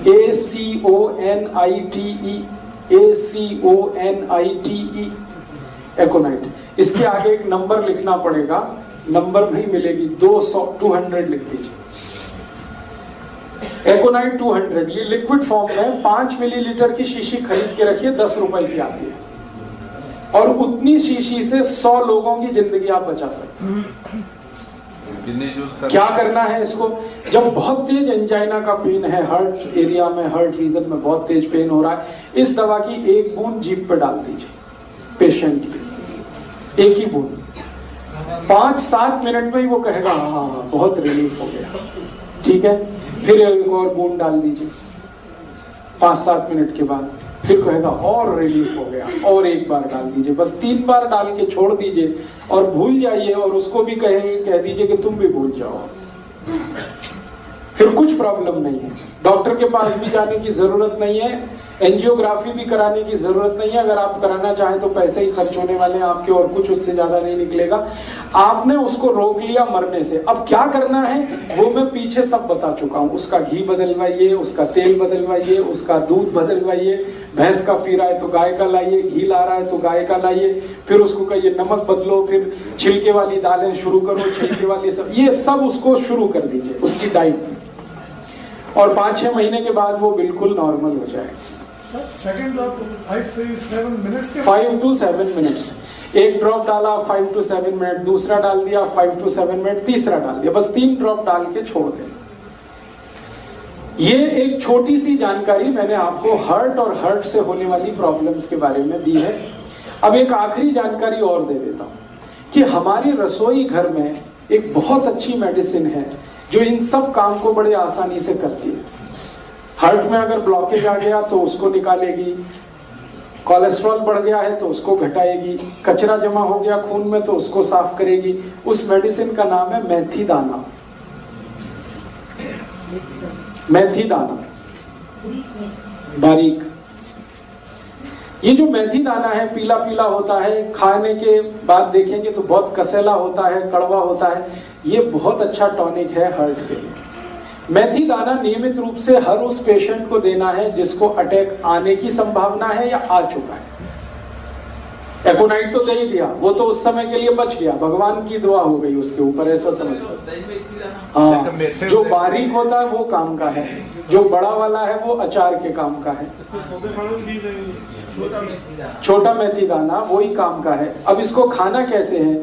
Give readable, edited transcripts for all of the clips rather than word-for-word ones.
ACONITE, एकोनाइट। इसके आगे एक नंबर लिखना पड़ेगा, नंबर नहीं मिलेगी, 200 लिख दीजिए। एकोनाइट 200, ये लिक्विड फॉर्म में 5 मिलीलीटर की शीशी खरीद के रखिए, 10 रुपए की आती है, और उतनी शीशी से 100 लोगों की जिंदगी आप बचा सकते हैं। क्या करना है इसको, जब बहुत तेज एंजाइना का पेन है, हार्ट एरिया में, हार्ट रीजन में बहुत तेज पेन हो रहा है, इस दवा की एक बूंद जीभ पे डाल दीजिए पेशेंट की, एक ही बूंद। 5-7 मिनट में ही वो कहेगा हाँ बहुत रिलीफ हो गया, ठीक है। फिर एक और बूंद डाल दीजिए 5-7 मिनट के बाद, फिर कहेगा और रिलीफ हो गया, और एक बार डाल दीजिए। बस 3 बार डाल के छोड़ दीजिए और भूल जाइए, और उसको भी कह दीजिए कि तुम भी भूल जाओ, फिर कुछ प्रॉब्लम नहीं है। डॉक्टर के पास भी जाने की जरूरत नहीं है, एंजियोग्राफी भी कराने की जरूरत नहीं है। अगर आप कराना चाहें तो पैसे ही खर्च होने वाले हैं आपके, और कुछ उससे ज्यादा नहीं निकलेगा। आपने उसको रोक लिया मरने से, अब क्या करना है वो मैं पीछे सब बता चुका हूं। उसका घी बदलवाइए, उसका तेल बदलवाइए, उसका दूध बदलवाइए, भैंस का पी रहा है तो गाय का लाइए, घी ला रहा है तो गाय का लाइए, फिर उसको कहिए नमक बदलो, फिर छिलके वाली दालें शुरू करो, छिलके वाली सब, ये सब उसको शुरू कर दीजिए उसकी डाइट में, और 5-6 महीने के बाद वो बिल्कुल नॉर्मल हो जाएगा। सेकंड ड्रॉप 5 से 7 मिनट्स के 5 to 7 मिनट्स, एक ड्रॉप डाला 5 to 7 मिनट, दूसरा डाल दिया 5 to 7 मिनट, तीसरा डाल दिया, बस 3 ड्रॉप डाल के छोड़ दें। ये एक छोटी सी जानकारी मैंने आपको हार्ट और हार्ट से होने वाली प्रॉब्लम्स के बारे में दी है। अब एक आखिरी जानकारी और दे देता हूं कि हमारी रसोई घर में एक बहुत अच्छी मेडिसिन है जो इन सब काम को बड़े आसानी से करती है। हार्ट में अगर ब्लॉकेज आ गया तो उसको निकालेगी, कोलेस्ट्रॉल बढ़ गया है तो उसको घटाएगी, कचरा जमा हो गया खून में तो उसको साफ करेगी। उस मेडिसिन का नाम है मेथी दाना। मेथी दाना बारीक, ये जो मेथी दाना है पीला पीला होता है, खाने के बाद देखेंगे तो बहुत कसेला होता है, कड़वा होता है। ये बहुत अच्छा टॉनिक है हार्ट के लिए। मेथी दाना नियमित रूप से हर उस पेशेंट को देना है जिसको अटैक आने की संभावना है या आ चुका है। एकोनाइट तो दे ही दिया, वो तो उस समय के लिए बच गया, भगवान की दुआ हो गई उसके ऊपर, ऐसा समझो। हाँ, जो बारीक होता है वो काम का है, जो बड़ा वाला है वो अचार के काम का है। छोटा मेथी दाना वही काम का है। अब इसको खाना कैसे है,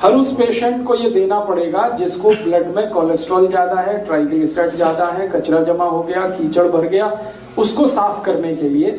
हर उस पेशेंट को ये देना पड़ेगा जिसको ब्लड में कोलेस्ट्रॉल ज्यादा है, ट्राइग्लिसराइड ज्यादा है, कचरा जमा हो गया, कीचड़ भर गया, उसको साफ करने के लिए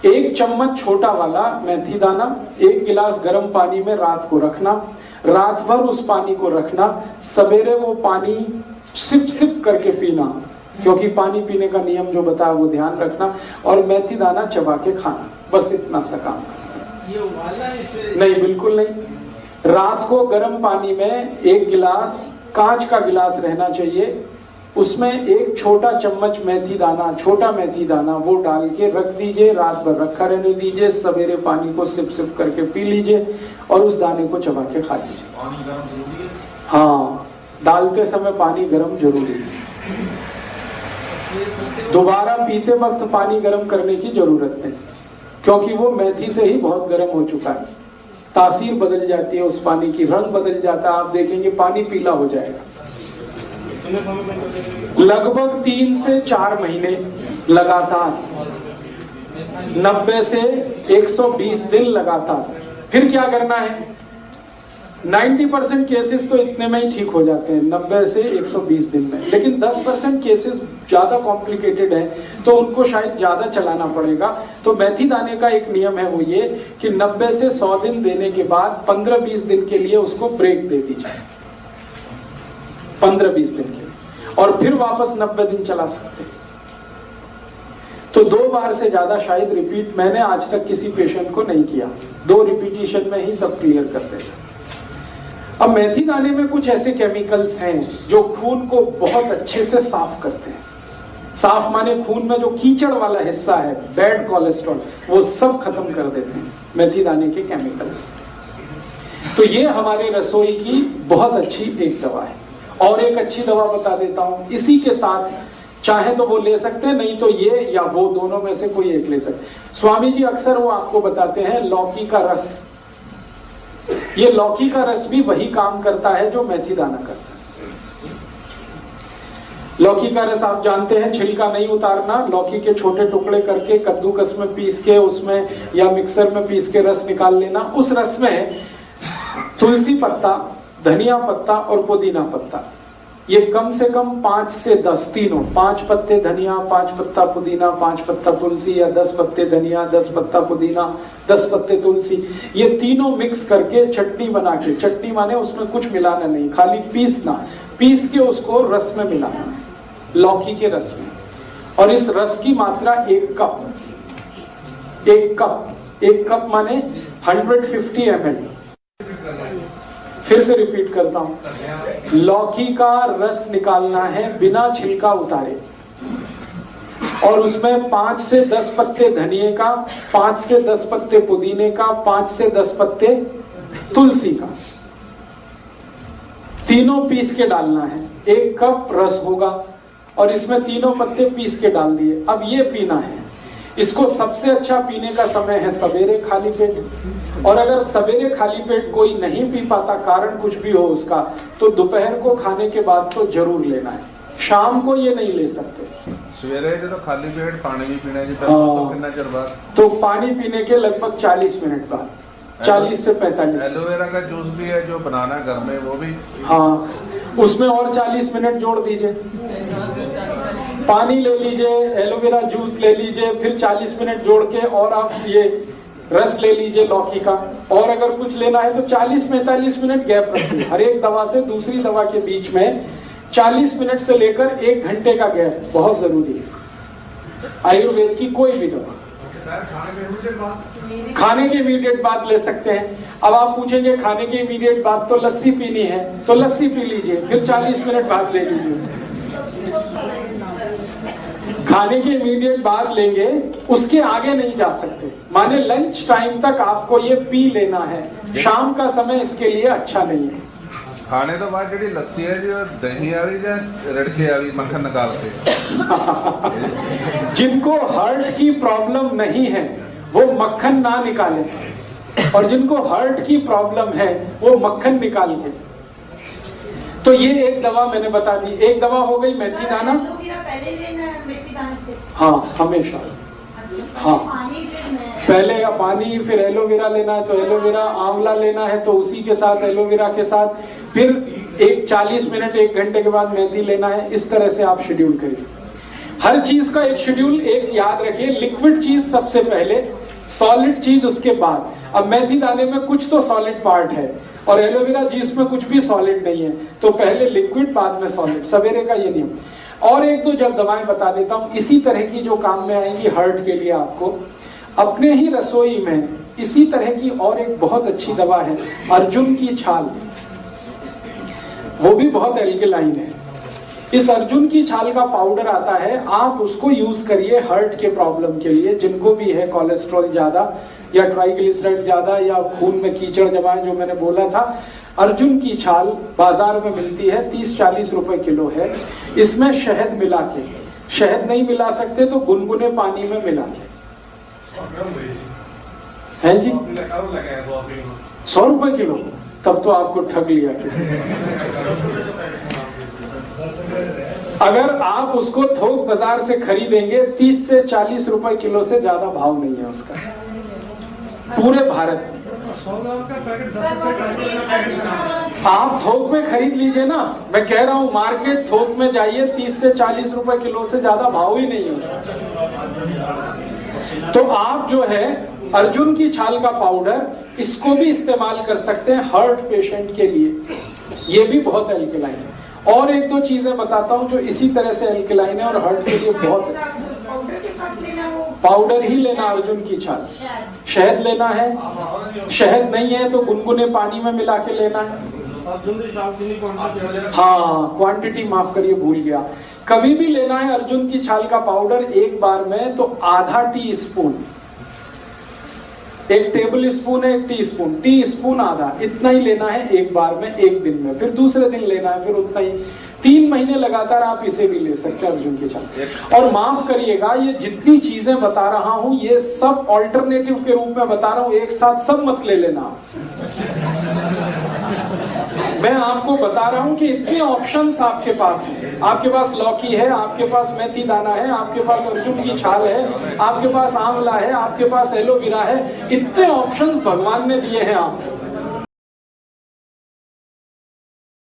1 चम्मच छोटा वाला मेथी दाना 1 गिलास गर्म पानी में रात को रखना, रात भर उस पानी को रखना, सवेरे वो पानी सिप सिप करके पीना, क्योंकि पानी पीने का नियम जो बताया वो ध्यान रखना, और मेथी दाना चबा के खाना। बस इतना सा काम करना। नहीं, बिल्कुल नहीं। रात को गर्म पानी में 1 गिलास, कांच का गिलास रहना चाहिए, उसमें 1 छोटा चम्मच मेथी दाना, छोटा मेथी दाना वो डाल के रख दीजिए, रात भर रखा रहने दीजिए, सवेरे पानी को सिप सिप करके पी लीजिए और उस दाने को चबा के खा लीजिए। हाँ, डालते समय पानी गर्म जरूरी है। दोबारा पीते वक्त पानी गर्म करने की जरूरत नहीं, क्योंकि वो मेथी से ही बहुत गर्म हो चुका है, तासीर बदल जाती है उस पानी की, रंग बदल जाता है, आप देखेंगे पानी पीला हो जाएगा। लगभग 3 से 4 महीने लगातार, 90 से 120 दिन लगातार। फिर क्या करना है, 90% केसेस तो इतने में ही ठीक हो जाते हैं, 90 से 120 दिन में, लेकिन 10% केसेस ज्यादा कॉम्प्लिकेटेड हैं तो उनको शायद ज्यादा चलाना पड़ेगा। तो मेथी दाने का एक नियम है वो ये कि 90 से 100 दिन देने के बाद 15-20 दिन के लिए उसको ब्रेक दे दीजिए, 15-20 दिन के लिए, और फिर वापस 90 दिन चला सकते हैं। तो 2 बार से ज्यादा शायद रिपीट मैंने आज तक किसी पेशेंट को नहीं किया, 2 रिपीटिशन में ही सब क्लियर करते हैं। अब मेथी दाने में कुछ ऐसे केमिकल्स हैं जो खून को बहुत अच्छे से साफ करते हैं। साफ माने खून में जो कीचड़ वाला हिस्सा है, बैड कोलेस्ट्रॉल, वो सब खत्म कर देते हैं मेथी दाने के केमिकल्स। तो ये हमारे रसोई की बहुत अच्छी एक दवा है। और एक अच्छी दवा बता देता हूं, इसी के साथ चाहे तो वो ले सकते हैं, नहीं तो ये या वो दोनों में से कोई एक ले सकते हैं। स्वामी जी अक्सर वो आपको बताते हैं लौकी का रस, ये लौकी का रस भी वही काम करता है जो मेथी दाना करता है। लौकी का रस आप जानते हैं, छिलका नहीं उतारना, लौकी के छोटे टुकड़े करके कद्दूकस में पीस के उसमें या मिक्सर में पीस के रस निकाल लेना। उस रस में तुलसी पत्ता, धनिया पत्ता और पुदीना पत्ता, ये कम से कम 5 से 10 तीनों, 5 पत्ते धनिया, 5 पत्ता पुदीना, 5 पत्ता तुलसी, या 10 पत्ते धनिया, 10 पत्ता पुदीना, 10 पत्ते तुलसी, ये तीनों मिक्स करके चटनी बना के, चटनी माने उसमें कुछ मिलाना नहीं, खाली पीसना, पीस के उसको रस में मिलाना, लौकी के रस में। और इस रस की मात्रा 1 कप, 1 कप माने 150 ml। फिर से रिपीट करता हूं, लौकी का रस निकालना है बिना छिलका उतारे, और उसमें 5 से 10 पत्ते धनिए का, 5 से 10 पत्ते पुदीने का, 5 से 10 पत्ते तुलसी का, तीनों पीस के डालना है। 1 कप रस होगा और इसमें तीनों पत्ते पीस के डाल दिए। अब ये पीना है। इसको सबसे अच्छा पीने का समय है सवेरे खाली पेट, और अगर सवेरे खाली पेट कोई नहीं पी पाता, कारण कुछ भी हो उसका, तो दोपहर को खाने के बाद तो जरूर लेना है, शाम को ये नहीं ले सकते। सवेरे जो तो खाली पेट पानी भी पीना जी, कितना चਿਰ बाद? तो पानी पीने के लगभग 40 मिनट बाद, 40 से 45। एलोवेरा का जूस भी है जो बनाना घर में, वो भी हाँ, उसमें और 40 मिनट जोड़ दीजिए। पानी ले लीजिए, एलोवेरा जूस ले लीजिए, फिर 40 मिनट जोड़ के और आप ये रस ले लीजिए लौकी का, और अगर कुछ लेना है तो 40-45 मिनट गैप रखिए। हर एक दवा से दूसरी दवा के बीच में 40 मिनट से लेकर 1 घंटे का गैप बहुत जरूरी है। आयुर्वेद की कोई भी दवा खाने के इमीडिएट बाद ले सकते हैं। अब आप पूछेंगे खाने के इमीडिएट बाद तो लस्सी पीनी है, तो लस्सी पी लीजिए, फिर 40 मिनट बाद ले लीजिए। खाने के इमीडिएट बाद लेंगे, उसके आगे नहीं जा सकते, माने लंच टाइम तक आपको ये पी लेना है। शाम का समय इसके लिए अच्छा नहीं है। खाने तो बाद जी लस्सी है जो दही आ रही है, रड़के आ रही मक्खन निकाल के। जिनको हार्ट की प्रॉब्लम नहीं है वो मक्खन ना निकाले, और जिनको हार्ट की प्रॉब्लम है वो मक्खन निकाल के। तो ये एक दवा मैंने बता दी। एक दवा हो गई मेथी दाना, हाँ हमेशा, हाँ पहले पानी, फिर एलोवेरा लेना है तो एलोवेरा, आंवला लेना है तो उसी के साथ एलोवेरा के साथ, फिर 40 मिनट 1 घंटे के बाद मेथी लेना है। इस तरह से आप शेड्यूल करिए। हर चीज का एक शेड्यूल, एक याद रखिए, लिक्विड चीज सबसे पहले, सॉलिड चीज उसके बाद। अब मेथी दाने में कुछ तो सॉलिड पार्ट है और एलोवेरा जिसमें कुछ भी सॉलिड नहीं है, तो पहले लिक्विड बाद में सॉलिड, सवेरे का ये नियम। और एक तो जब दवाएं बता देता हूं इसी तरह की जो काम में आएंगी हार्ट के लिए, आपको अपने ही रसोई में इसी तरह की और एक बहुत अच्छी दवा है, अर्जुन की छाल, वो भी बहुत एल्कलाइन है। इस अर्जुन की छाल का पाउडर आता है, आप उसको यूज करिए हार्ट के प्रॉब्लम के लिए, जिनको भी है कोलेस्ट्रॉल ज्यादा या ट्राइग्लिसराइड ज्यादा या खून में कीचड़ जमा है, जो मैंने बोला था। अर्जुन की छाल बाजार में मिलती है, 30-40 रुपए किलो है। इसमें शहद मिला के, शहद नहीं मिला सकते तो गुनगुने पानी में मिला के, है जी, 100 रुपए किलो, तब तो आपको ठग लिया किसी ने। अगर आप उसको थोक बाजार से खरीदेंगे 30 से 40 रुपए किलो से ज्यादा भाव नहीं है उसका पूरे भारत में। 100 का पैकेट 10 रुपए का आप थोक में खरीद लीजिए ना, मैं कह रहा हूं मार्केट थोक में जाइए, 30 से 40 रुपए किलो से ज्यादा भाव ही नहीं है उसका। तो आप जो है अर्जुन की छाल का पाउडर, इसको भी इस्तेमाल कर सकते हैं हार्ट पेशेंट के लिए, ये भी बहुत एल्कलाइन है। और एक दो चीजें बताता हूं जो इसी तरह से एल्कलाइन है और हार्ट के लिए बहुत, पाउडर ही लेना अर्जुन की छाल, शहद लेना है, शहद नहीं है तो गुनगुने पानी में मिला के लेना है। हाँ क्वांटिटी माफ करिए, भूल गया, कभी भी लेना है अर्जुन की छाल का पाउडर एक बार में तो आधा टी स्पून, 1 टेबल स्पून है 1 टी स्पून आधा, इतना ही लेना है एक बार में, एक दिन में, फिर दूसरे दिन लेना है फिर उतना ही, 3 महीने लगातार आप इसे भी ले सकते हैं, अर्जुन की छाल। और माफ करिएगा, ये जितनी चीजें बता रहा हूं ये सब ऑल्टरनेटिव के रूप में बता रहा हूं, एक साथ सब मत ले लेना। मैं आपको बता रहा हूं कि इतने ऑप्शंस आपके पास हैं। आपके पास लौकी है, आपके पास मेथी दाना है, आपके पास अर्जुन की छाल है, आपके पास आंवला है, आपके पास एलोवेरा है। इतने ऑप्शंस भगवान ने दिए हैं आपको।